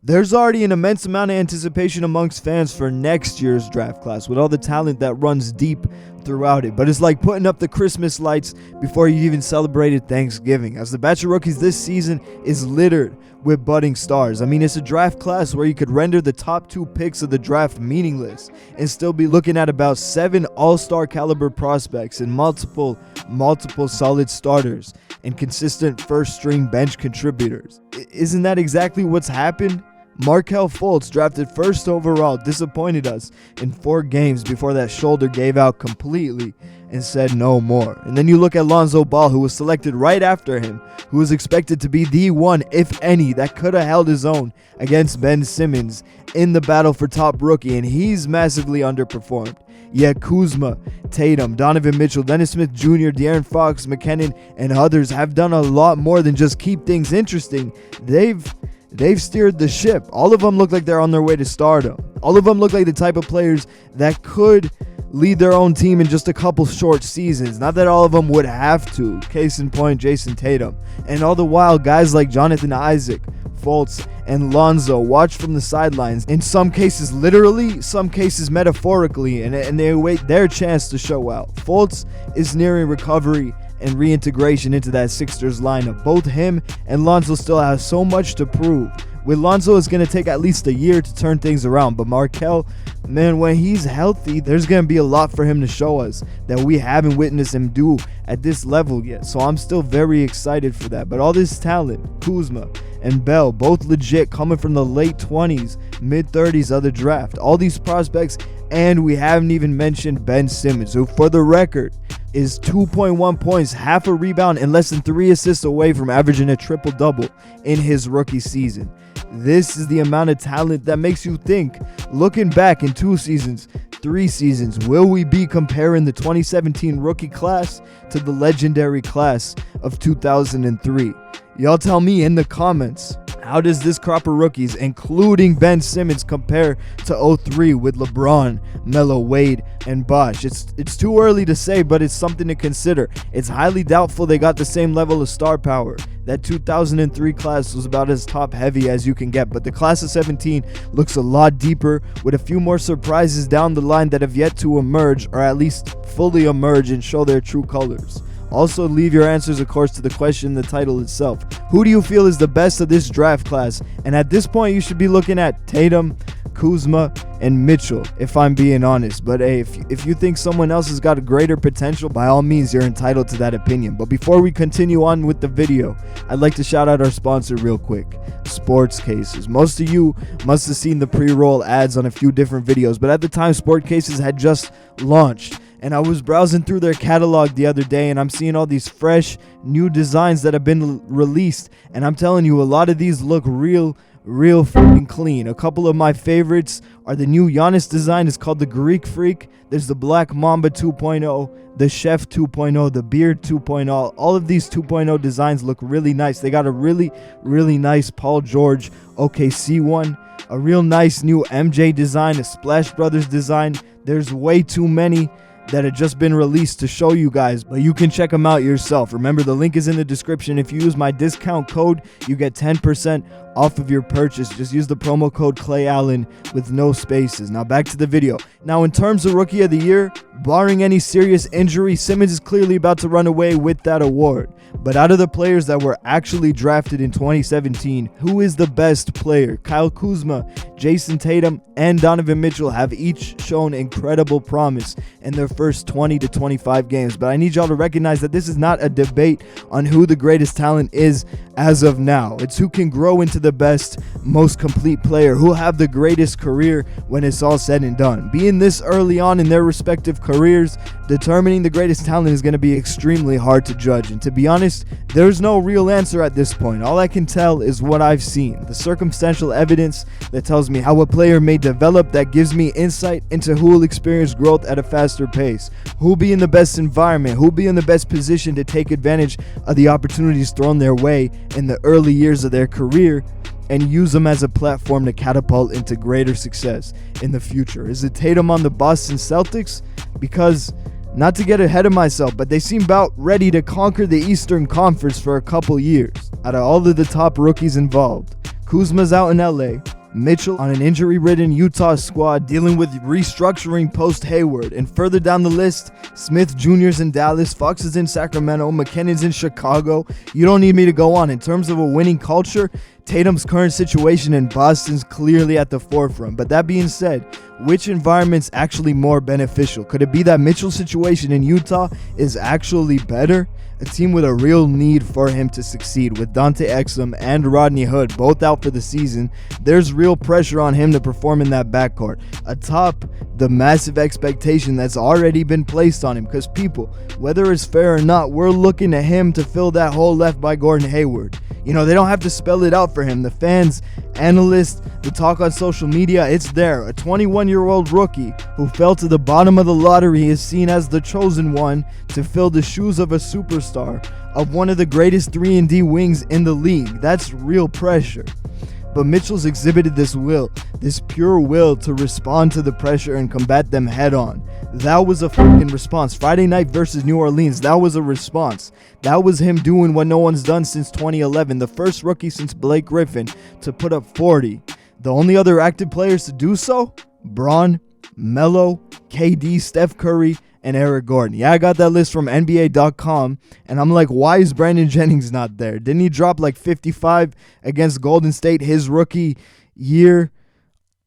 There's already an immense amount of anticipation amongst fans for next year's draft class with all the talent that runs deep throughout it, but it's like putting up the Christmas lights before you even celebrated Thanksgiving, as the batch of rookies this season is littered with budding stars. I mean, it's a draft class where you could render the top 2 picks of the draft meaningless and still be looking at about 7 all-star caliber prospects and multiple solid starters and consistent first-string bench contributors. Isn't that exactly what's happened? Markelle Fultz, drafted first overall, disappointed us in 4 games before that shoulder gave out completely and said no more. And then you look at Lonzo Ball, who was selected right after him, who was expected to be the one, if any, that could have held his own against Ben Simmons in the battle for top rookie, and he's massively underperformed. Yet Kuzma, Tatum, Donovan Mitchell, Dennis Smith Jr., De'Aaron Fox, McKinnon, and others have done a lot more than just keep things interesting. They've steered the ship. All of them look like they're on their way to stardom. All of them look like the type of players that could lead their own team in just a couple short seasons. Not that all of them would have to. Case in point, Jayson Tatum. And all the while, guys like Jonathan Isaac, Fultz, and Lonzo watch from the sidelines, in some cases literally, some cases metaphorically, and they await their chance to show out. Fultz is nearing recovery and reintegration into that Sixers lineup. Both him and Lonzo still have so much to prove. With Lonzo, it's going to take at least a year to turn things around, but Markelle, man, when he's healthy, there's going to be a lot for him to show us that we haven't witnessed him do at this level yet. So I'm still very excited for that. But all this talent, Kuzma and Bell, both legit, coming from the late 20s, mid 30s of the draft. All these prospects, and we haven't even mentioned Ben Simmons, who, for the record, is 2.1 points, half a rebound, and less than 3 assists away from averaging a triple-double in his rookie season. This is the amount of talent that makes you think, looking back in 2 seasons, 3 seasons, will we be comparing the 2017 rookie class to the legendary class of 2003? Y'all tell me in the comments. How does this crop of rookies, including Ben Simmons, compare to 03 with LeBron, Melo, Wade, and Bosh? It's too early to say, but it's something to consider. It's highly doubtful they got the same level of star power. That 2003 class was about as top heavy as you can get, but the class of 17 looks a lot deeper, with a few more surprises down the line that have yet to emerge, or at least fully emerge and show their true colors. Also, leave your answers, of course, to the question in the title itself. Who do you feel is the best of this draft class? And at this point, you should be looking at Tatum, Kuzma, and Mitchell, if I'm being honest. But hey, if you think someone else has got a greater potential, by all means, you're entitled to that opinion. But before we continue on with the video, I'd like to shout out our sponsor real quick, Sports Cases. Most of you must have seen the pre-roll ads on a few different videos, but at the time, Sport Cases had just launched. And I was browsing through their catalog the other day, and I'm seeing all these fresh new designs that have been released. And I'm telling you, a lot of these look real freaking clean. A couple of my favorites are the new Giannis design. It's called the Greek Freak. There's the Black Mamba 2.0, the Chef 2.0, the Beard 2.0. All of these 2.0 designs look really nice. They got a really nice Paul George OKC one, a real nice new MJ design, a Splash Brothers design. There's way too many that had just been released to show you guys, but you can check them out yourself. Remember, the link is in the description. If you use my discount code, you get 10% off of your purchase. Just use the promo code ClayAllen with no spaces. Now back to the video. Now, in terms of Rookie of the Year, barring any serious injury, Simmons is clearly about to run away with that award. But out of the players that were actually drafted in 2017, who is the best player? Kyle Kuzma, Jayson Tatum, and Donovan Mitchell have each shown incredible promise in their first 20 to 25 games. But I need y'all to recognize that this is not a debate on who the greatest talent is as of now. It's who can grow into the best, most complete player, who will have the greatest career when it's all said and done. Being this early on in their respective careers, determining the greatest talent is going to be extremely hard to judge. And to be honest, there's no real answer at this point. All I can tell is what I've seen, the circumstantial evidence that tells me how a player may develop, that gives me insight into who will experience growth at a faster pace, who will be in the best environment, who will be in the best position to take advantage of the opportunities thrown their way in the early years of their career, and use them as a platform to catapult into greater success in the future. Is it Tatum on the Boston Celtics? Because, not to get ahead of myself, but they seem about ready to conquer the Eastern Conference for a couple years. Out of all of the top rookies involved, Kuzma's out in LA, Mitchell on an injury-ridden Utah squad dealing with restructuring post-Hayward. And further down the list, Smith Jr.'s in Dallas, Fox is in Sacramento, McKinnon's in Chicago. You don't need me to go on. In terms of a winning culture, Tatum's current situation in Boston's clearly at the forefront. But that being said, which environment's actually more beneficial? Could it be that Mitchell's situation in Utah is actually better? A team with a real need for him to succeed. With Dante Exum and Rodney Hood both out for the season, there's real pressure on him to perform in that backcourt, atop the massive expectation that's already been placed on him. Because people, whether it's fair or not, we're looking at him to fill that hole left by Gordon Hayward. You know, they don't have to spell it out for him. The fans, analysts, the talk on social media, it's there. A 21-year-old rookie who fell to the bottom of the lottery is seen as the chosen one to fill the shoes of a superstar, of one of the greatest 3-and-D wings in the league. That's real pressure. But Mitchell's exhibited this will, this pure will to respond to the pressure and combat them head on. That was a fucking response. Friday night versus New Orleans, that was a response. That was him doing what no one's done since 2011, the first rookie since Blake Griffin to put up 40. The only other active players to do so? Bron, Melo, KD, Steph Curry, and Eric Gordon. Yeah, I got that list from NBA.com, and I'm like, why is Brandon Jennings not there? Didn't he drop like 55 against Golden State his rookie year?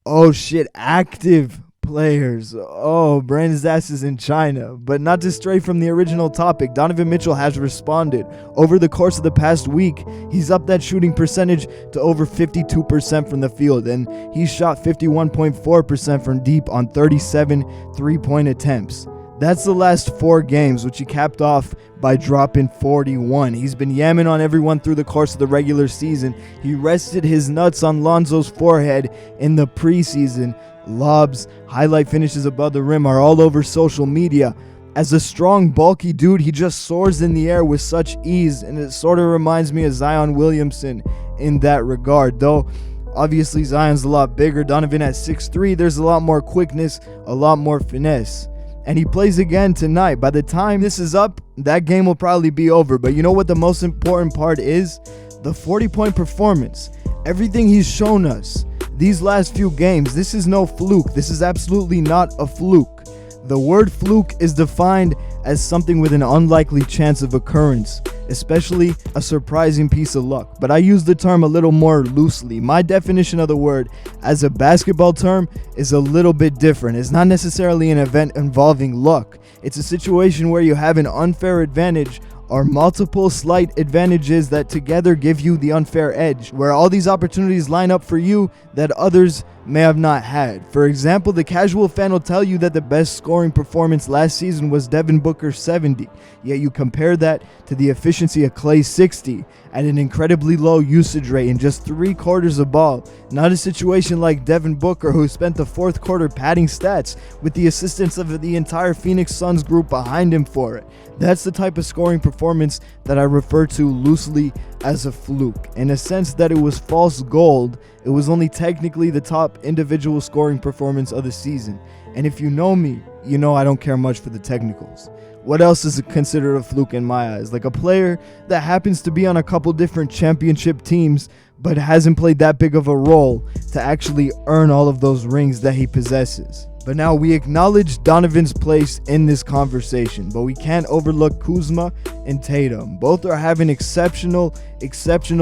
Oh shit, active players. Oh, Brandon's ass is in China. But not to stray from the original topic, Donovan Mitchell has responded. Over the course of the past week, he's upped that shooting percentage to over 52% from the field, and he shot 51.4% from deep on 37 three-point attempts. That's the last 4 games, which he capped off by dropping 41. He's been yamming on everyone through the course of the regular season. He rested his nuts on Lonzo's forehead in the preseason. Lobs, highlight finishes above the rim are all over social media. As a strong, bulky dude, he just soars in the air with such ease, and it sort of reminds me of Zion Williamson in that regard. Though, obviously, Zion's a lot bigger. Donovan at 6'3", there's a lot more quickness, a lot more finesse. And he plays again tonight. By the time this is up, that game will probably be over. But you know what the most important part is? The 40-point performance. Everything he's shown us these last few games, this is no fluke. This is absolutely not a fluke. The word fluke is defined as something with an unlikely chance of occurrence, especially a surprising piece of luck. But I use the term a little more loosely. My definition of the word as a basketball term is a little bit different. It's not necessarily an event involving luck. It's a situation where you have an unfair advantage or multiple slight advantages that together give you the unfair edge, where all these opportunities line up for you that others may have not had. For example, the casual fan will tell you that the best scoring performance last season was Devin Booker's 70, yet you compare that to the efficiency of Klay's 60 at an incredibly low usage rate in just 3 quarters of ball. Not a situation like Devin Booker, who spent the 4th quarter padding stats with the assistance of the entire Phoenix Suns group behind him for it. That's the type of scoring performance that I refer to loosely as a fluke. In a sense that it was false gold, it was only technically the top individual scoring performance of the season. And if you know me, you know I don't care much for the technicals. What else is considered a fluke in my eyes? Like a player that happens to be on a couple different championship teams but hasn't played that big of a role to actually earn all of those rings that he possesses. But now we acknowledge Donovan's place in this conversation, but we can't overlook Kuzma and Tatum. Both are having exceptional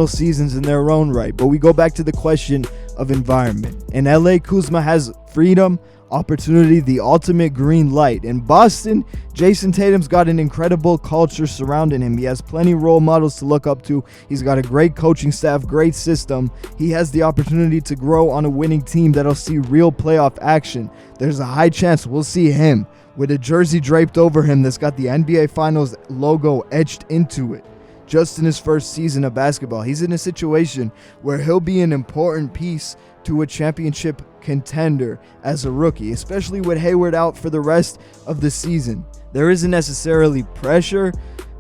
seasons in their own right, but we go back to the question of environment. In LA, Kuzma has freedom, opportunity, the ultimate green light. In Boston, Jayson Tatum's got an incredible culture surrounding him. He has plenty of role models to look up to. He's got a great coaching staff, great system. He has the opportunity to grow on a winning team that'll see real playoff action. There's a high chance we'll see him with a jersey draped over him that's got the NBA Finals logo etched into it. Just in his first season of basketball, he's in a situation where he'll be an important piece to a championship contender as a rookie, especially with Hayward out for the rest of the season. There isn't necessarily pressure,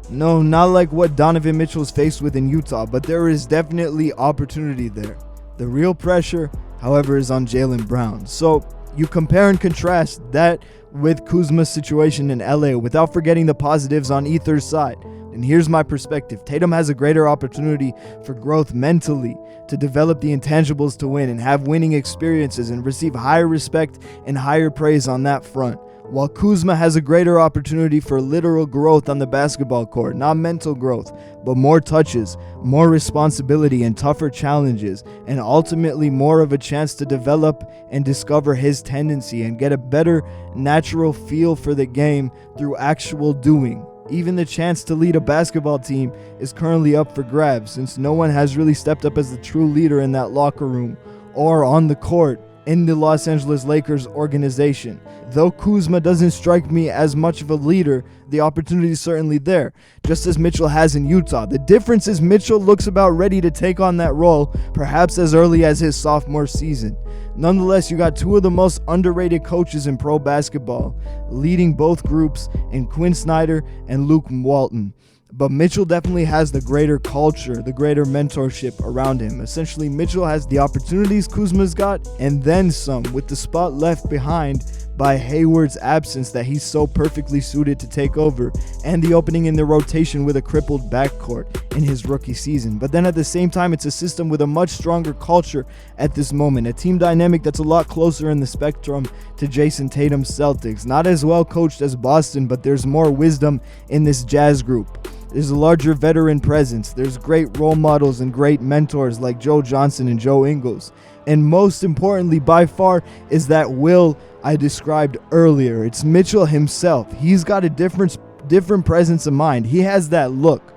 no, not like what Donovan Mitchell's faced with in Utah, but there is definitely opportunity there. The real pressure, however, is on Jaylen Brown. So you compare and contrast that with Kuzma's situation in LA without forgetting the positives on either side. And here's my perspective. Tatum has a greater opportunity for growth mentally, to develop the intangibles to win and have winning experiences and receive higher respect and higher praise on that front. While Kuzma has a greater opportunity for literal growth on the basketball court, not mental growth, but more touches, more responsibility and tougher challenges, and ultimately more of a chance to develop and discover his tendency and get a better natural feel for the game through actual doing. Even the chance to lead a basketball team is currently up for grabs, since no one has really stepped up as the true leader in that locker room or on the court in the Los Angeles Lakers organization. Though Kuzma doesn't strike me as much of a leader, the opportunity is certainly there, just as Mitchell has in Utah. The difference is Mitchell looks about ready to take on that role, perhaps as early as his sophomore season. Nonetheless, you got two of the most underrated coaches in pro basketball, leading both groups in Quinn Snyder and Luke Walton. But Mitchell definitely has the greater culture, the greater mentorship around him. Essentially, Mitchell has the opportunities Kuzma's got, and then some, with the spot left behind by Hayward's absence that he's so perfectly suited to take over, and the opening in the rotation with a crippled backcourt in his rookie season. But then at the same time, it's a system with a much stronger culture at this moment, a team dynamic that's a lot closer in the spectrum to Jayson Tatum's Celtics. Not as well coached as Boston, but there's more wisdom in this Jazz group. There's a larger veteran presence. There's great role models and great mentors like Joe Johnson and Joe Ingles. And most importantly, by far, is that will I described earlier. It's Mitchell himself. He's got a different presence of mind. He has that look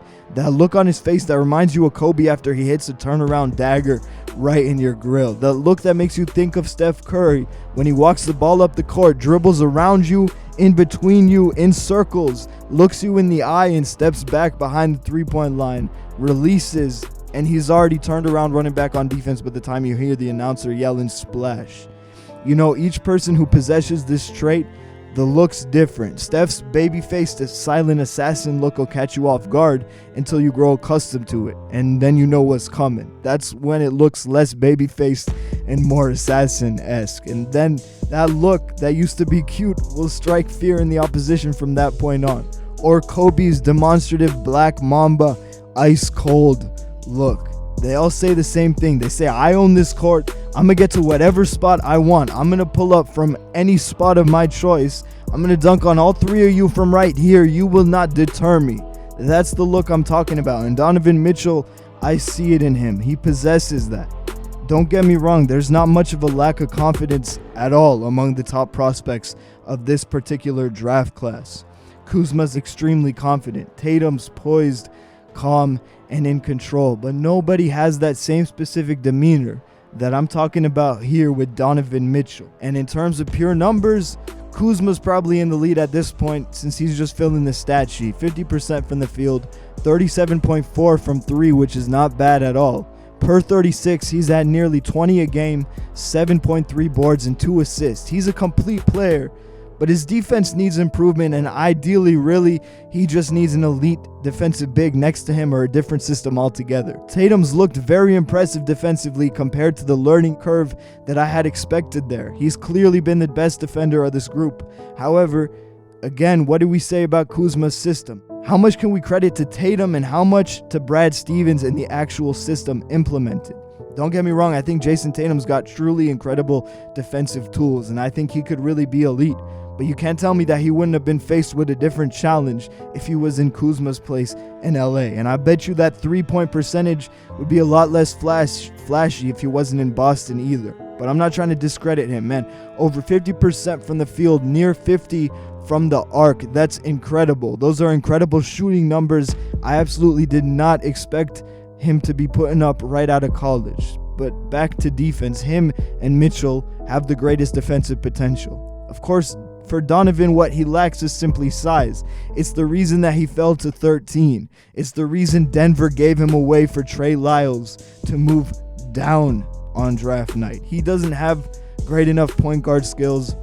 on his face that reminds you of Kobe after he hits a turnaround dagger right in your grill. The look that makes you think of Steph Curry when he walks the ball up the court, dribbles around you, in between you, in circles, looks you in the eye and steps back behind the three-point line, releases, and he's already turned around running back on defense by the time you hear the announcer yelling splash. You know, each person who possesses this trait, the look's different. Steph's baby-faced silent assassin look will catch you off guard until you grow accustomed to it, and then you know what's coming. That's when it looks less baby-faced and more assassin-esque. And then that look that used to be cute will strike fear in the opposition from that point on. Or Kobe's demonstrative black mamba, ice-cold look. They all say the same thing. They say, I own this court. I'm going to get to whatever spot I want. I'm going to pull up from any spot of my choice. I'm going to dunk on all three of you from right here. You will not deter me. That's the look I'm talking about. And Donovan Mitchell, I see it in him. He possesses that. Don't get me wrong. There's not much of a lack of confidence at all among the top prospects of this particular draft class. Kuzma's extremely confident. Tatum's poised, calm, and in control. But nobody has that same specific demeanor that I'm talking about here with Donovan Mitchell. And in terms of pure numbers, Kuzma's probably in the lead at this point since he's just filling the stat sheet. 50% from the field, 37.4 from three, which is not bad at all. Per 36, he's at nearly 20 a game, 7.3 boards and 2 assists. He's a complete player, but his defense needs improvement, and ideally, really, he just needs an elite defensive big next to him or a different system altogether. Tatum's looked very impressive defensively compared to the learning curve that I had expected there. He's clearly been the best defender of this group. However, again, what do we say about Kuzma's system? How much can we credit to Tatum and how much to Brad Stevens and the actual system implemented? Don't get me wrong, I think Jayson Tatum's got truly incredible defensive tools, and I think he could really be elite. But you can't tell me that he wouldn't have been faced with a different challenge if he was in Kuzma's place in LA. And I bet you that three-point percentage would be a lot less flashy if he wasn't in Boston either. But I'm not trying to discredit him, man. Over 50% from the field, near 50 from the arc. That's incredible. Those are incredible shooting numbers. I absolutely did not expect him to be putting up right out of college. But back to defense, him and Mitchell have the greatest defensive potential. Of course, for Donovan, what he lacks is simply size. It's the reason that he fell to 13. It's the reason Denver gave him away for Trey Lyles to move down on draft night. He doesn't have great enough point guard skills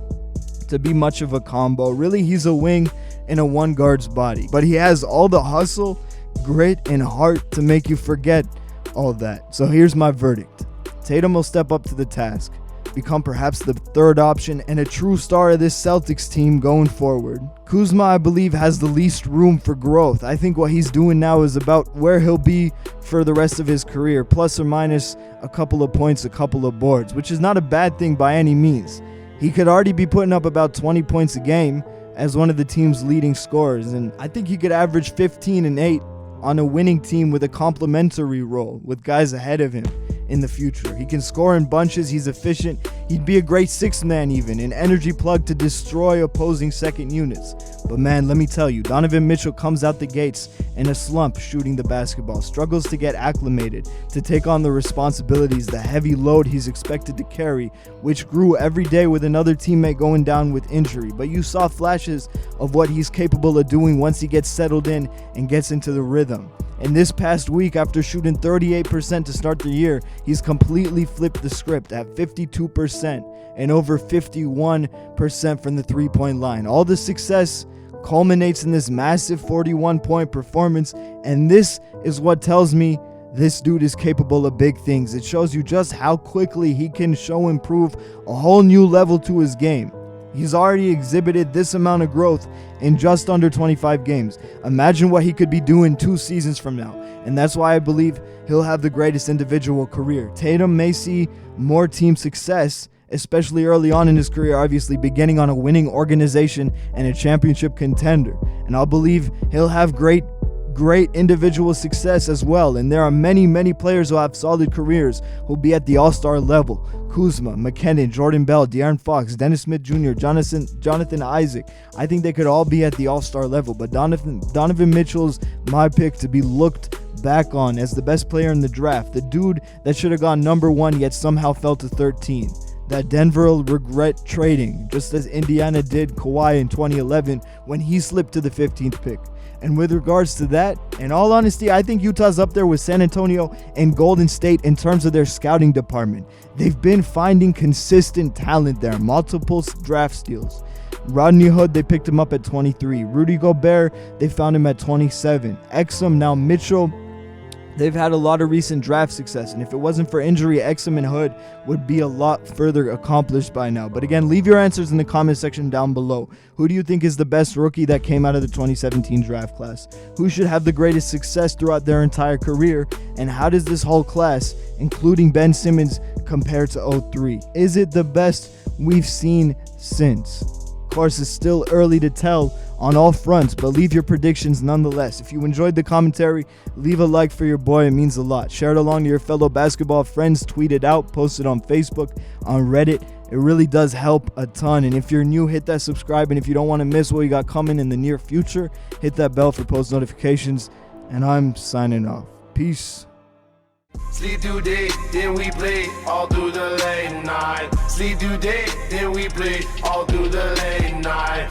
to be much of a combo. Really, he's a wing in a one guard's body. But he has all the hustle, grit, and heart to make you forget all that. So here's my verdict. Tatum will step up to the task. become perhaps the third option and a true star of this Celtics team going forward. Kuzma, I believe, has the least room for growth. I think what he's doing now is about where he'll be for the rest of his career, plus or minus a couple of points, a couple of boards, which is not a bad thing by any means. He could already be putting up about 20 points a game as one of the team's leading scorers, and I think he could average 15 and 8 on a winning team with a complementary role with guys ahead of him in the future. He can score in bunches, he's efficient, he'd be a great sixth man even, an energy plug to destroy opposing second units. But man, let me tell you, Donovan Mitchell comes out the gates in a slump shooting the basketball, struggles to get acclimated, to take on the responsibilities, the heavy load he's expected to carry, which grew every day with another teammate going down with injury. But you saw flashes of what he's capable of doing once he gets settled in and gets into the rhythm. And this past week, after shooting 38% to start the year, he's completely flipped the script at 52% and over 51% from the three-point line. All the success culminates in this massive 41-point performance, and this is what tells me this dude is capable of big things. It shows you just how quickly he can improve a whole new level to his game. He's already exhibited this amount of growth in just under 25 games. Imagine what he could be doing 2 seasons from now. And that's why I believe he'll have the greatest individual career. Tatum may see more team success, especially early on in his career, obviously beginning on a winning organization and a championship contender. And I'll believe he'll have great individual success as well. And there are many players who have solid careers who'll be at the all-star level. Kuzma, McKinnon, Jordan Bell, De'Aaron Fox, Dennis Smith Jr., Jonathan Isaac. I think they could all be at the all-star level. But Donovan Mitchell's my pick to be looked back on as the best player in the draft. The dude that should have gone number 1 yet somehow fell to 13. That Denver will regret trading, just as Indiana did Kawhi in 2011 when he slipped to the 15th pick. And with regards to that, in all honesty, I think Utah's up there with San Antonio and Golden State in terms of their scouting department. They've been finding consistent talent there, multiple draft steals. Rodney Hood, they picked him up at 23. Rudy Gobert, they found him at 27. Exum, now Mitchell, they've had a lot of recent draft success, and if it wasn't for injury, Exum and Hood would be a lot further accomplished by now. But again, leave your answers in the comment section down below. Who do you think is the best rookie that came out of the 2017 draft class? Who should have the greatest success throughout their entire career? And how does this whole class, including Ben Simmons, compare to 03? Is it the best we've seen since? Of course, it's still early to tell on all fronts, but leave your predictions nonetheless. If you enjoyed the commentary, leave a like for your boy. It means a lot. Share it along to your fellow basketball friends. Tweet it out. Post it on Facebook, on Reddit. It really does help a ton. And if you're new, hit that subscribe. And if you don't want to miss what we got coming in the near future, hit that bell for post notifications. And I'm signing off. Peace. Sleep through day, then we play all through the late night. Sleep through day, then we play all through the late night.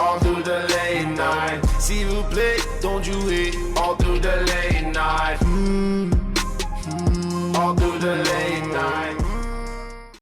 All through the late night. See you play, don't you hate all through the late night.